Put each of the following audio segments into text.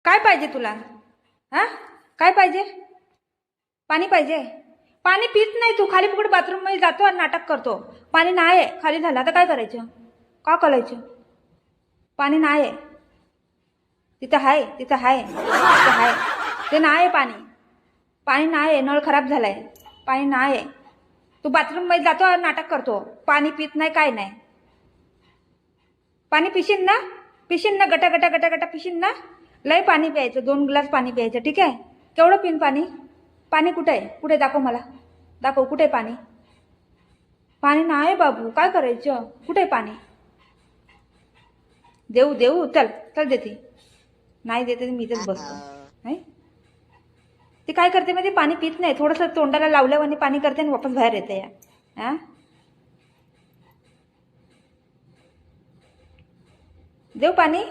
काय पाहिजे तुला? हा, काय पाहिजे? पाणी पाहिजे? पाणी पित नाही तू, खाली फुकट बाथरूम मध्ये जातो आणि नाटक करतो. पाणी नाही आहे, खाली झालं आता काय करायचं? का करायचं? पाणी नाही आहे. तिथं आहे, तिथं आहे, तिथं आहे. ते नाही आहे पाणी. पाणी नाही आहे, नळ खराब झालाय. पाणी नाही आहे. तू बाथरूम मध्ये जातो आणि नाटक करतो. पाणी पित नाही, काय नाही. पाणी पिशील ना? पिशील ना? गटा गटा गटा गटा पिशील ना? लय पाणी प्यायचं, 2 ग्लास पाणी प्यायचं, ठीक आहे? केवढं पिन पाणी? पाणी कुठे आहे? कुठे दाखव मला, दाखव कुठे पाणी? पाणी नाही बाबू, काय करायचं? कुठे पाणी? देऊ देऊ, चल चल देते. नाही देते मी इथेच बसतो. नाही ती काय करते माहिती, पाणी पित नाही, थोडंसं तोंडाला लावल्यावर पाणी करते आणि वापस बाहेर येते या. हा, देऊ पाणी?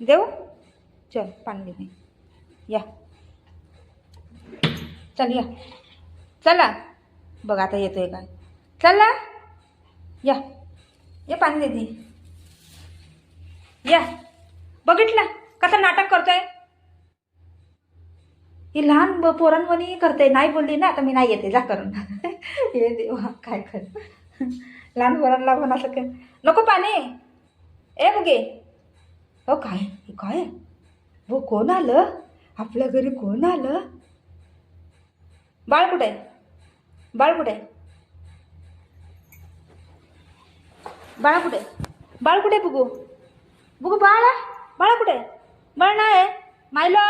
देऊ? चल पाणी देते, या. चल या, चला. बघ आता येतोय काय. चला या, ये पाणी देते, या. बघितलं कसं नाटक करतोय? ही लहान पोरांवणी करते. नाही बोलली ना, आता मी नाही येते, जा करून. हे देवा, काय कर. लहान पोरांना पण असं काय. नको पाणी. ए बघे, हो काय, हे काय? हो, कोण आलं आपल्या घरी? कोण आलं? बाळ कुठे? बाळ कुठे? बाळा कुठे? बाळ कुठे? बुगू बुगू, बाळ बाळा कुठे? बाळ नाही. मायला